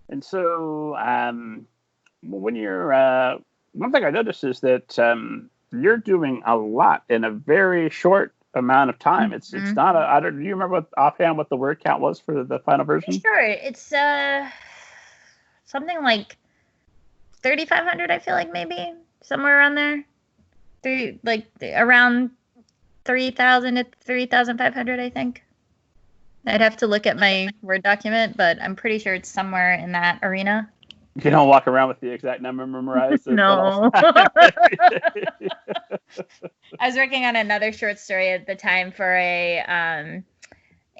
And so, when you're, one thing I noticed is that you're doing a lot in a very short amount of time. It's not a. I don't. Do you remember offhand what the word count was for the final version? Sure, it's something like 3,500. I feel like maybe somewhere around there. Around 3,000 to 3,500. I think. I'd have to look at my Word document, but I'm pretty sure it's somewhere in that arena. You don't walk around with the exact number memorized. No. I was working on another short story at the time for a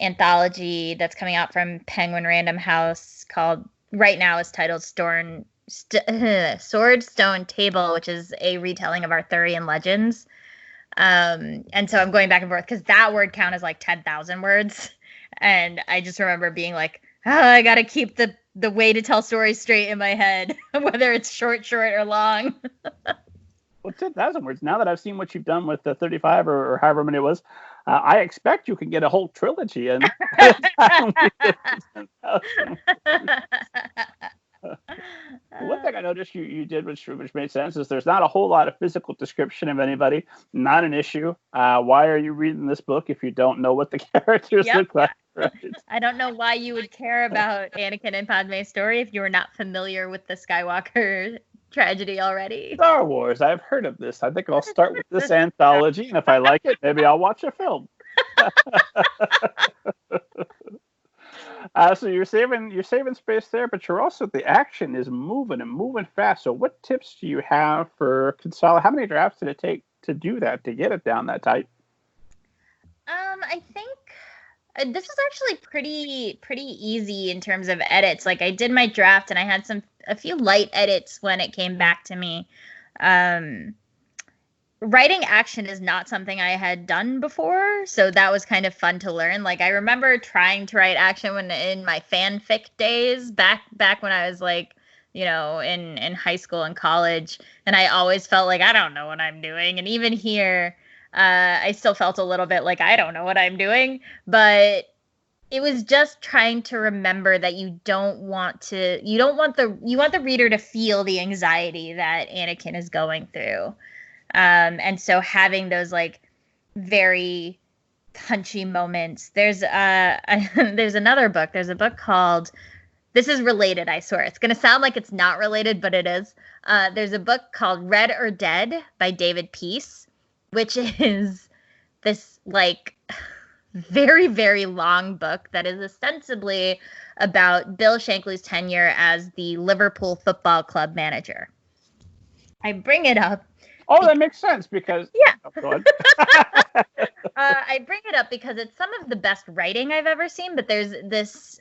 anthology that's coming out from Penguin Random House called, right now is titled Sword Stone Table, which is a retelling of Arthurian legends. And so I'm going back and forth because that word count is like 10,000 words. And I just remember being like, I got to keep the way to tell stories straight in my head, whether it's short or long. Well, 10,000 words. Now that I've seen what you've done with the 35 or however many it was, I expect you can get a whole trilogy in. One thing I noticed you did, which made sense, is there's not a whole lot of physical description of anybody. Not an issue. Why are you reading this book if you don't know what the characters look like? Right? I don't know why you would care about Anakin and Padme's story if you were not familiar with the Skywalker tragedy already. Star Wars. I've heard of this. I think I'll start with this anthology, and if I like it, maybe I'll watch a film. So you're saving space there, but you're also, the action is moving fast. So what tips do you have for consolidate? How many drafts did it take to do that, to get it down that tight? I think this was actually pretty easy in terms of edits. Like, I did my draft and I had a few light edits when it came back to me. Writing action is not something I had done before, so that was kind of fun to learn. Like, I remember trying to write action when in my fanfic days, back when I was like, in high school and college, and I always felt like I don't know what I'm doing. And even here, I still felt a little bit like I don't know what I'm doing, but it was just trying to remember that you want the reader to feel the anxiety that Anakin is going through. And so having those like very punchy moments. There's another book. There's a book called, this is related, I swear. It's going to sound like it's not related, but it is. There's a book called Red or Dead by David Peace, which is this like very, very long book that is ostensibly about Bill Shankly's tenure as the Liverpool Football Club manager. I bring it up. Oh, that makes sense because... Yeah. Oh, go ahead. I bring it up because it's some of the best writing I've ever seen, but there's this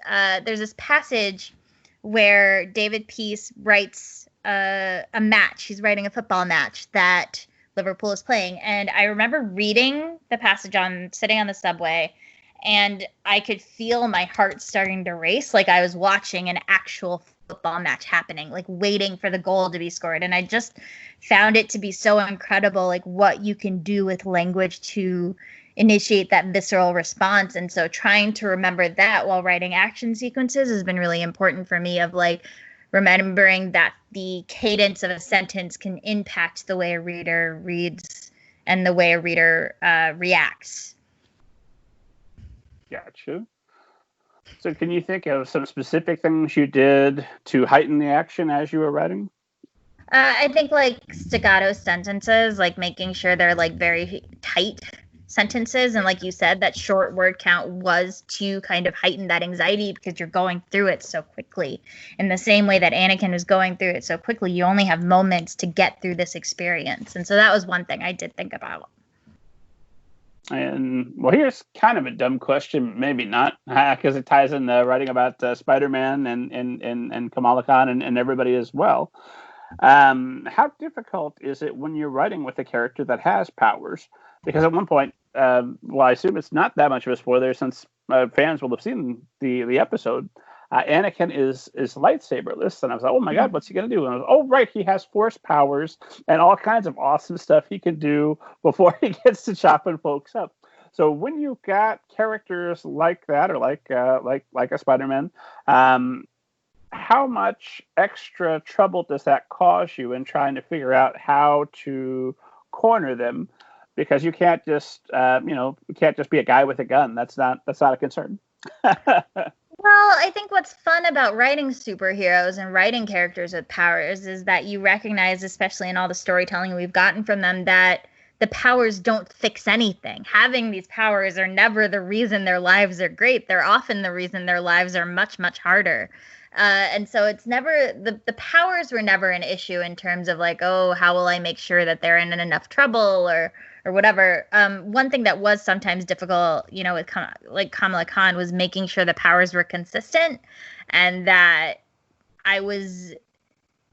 passage where David Peace writes a match. He's writing a football match that Liverpool is playing. And I remember reading the passage sitting on the subway, and I could feel my heart starting to race like I was watching an actual football match happening, like waiting for the goal to be scored. And I just found it to be so incredible, like what you can do with language to initiate that visceral response. And so trying to remember that while writing action sequences has been really important for me, of like remembering that the cadence of a sentence can impact the way a reader reads and the way a reader reacts. Gotcha. So can you think of some specific things you did to heighten the action as you were writing? I think like staccato sentences, like making sure they're like very tight sentences. And like you said, that short word count was to kind of heighten that anxiety because you're going through it so quickly. In the same way that Anakin was going through it so quickly, you only have moments to get through this experience. And so that was one thing I did think about. And well, here's kind of a dumb question, maybe not, because it ties in the writing about Spider-Man and Kamala Khan and everybody as well. How difficult is it when you're writing with a character that has powers? Because at one point, well, I assume it's not that much of a spoiler since fans will have seen the episode. Anakin is lightsaberless, and I was like, oh my god, what's he gonna do? And I was, oh right, he has force powers and all kinds of awesome stuff he can do before he gets to chopping folks up. So when you got characters like that, or like a Spider-Man, how much extra trouble does that cause you in trying to figure out how to corner them? Because you can't just, you can't just be a guy with a gun. That's not a concern. Well, I think what's fun about writing superheroes and writing characters with powers is that you recognize, especially in all the storytelling we've gotten from them, that the powers don't fix anything. Having these powers are never the reason their lives are great. They're often the reason their lives are much, much harder. And so it's never the powers were never an issue in terms of like, oh, how will I make sure that they're in enough trouble or whatever. One thing that was sometimes difficult, with like Kamala Khan, was making sure the powers were consistent and that I was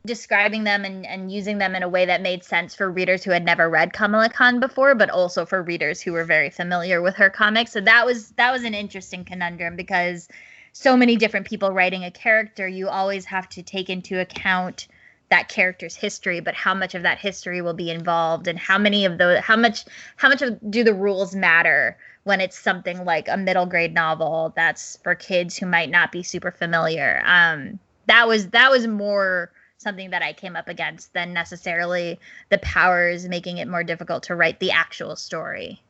describing them and using them in a way that made sense for readers who had never read Kamala Khan before, but also for readers who were very familiar with her comics. So that was an interesting conundrum because so many different people writing a character, you always have to take into account that character's history, but how much of that history will be involved and how much do the rules matter when it's something like a middle grade novel that's for kids who might not be super familiar. That was more something that I came up against than necessarily the powers making it more difficult to write the actual story.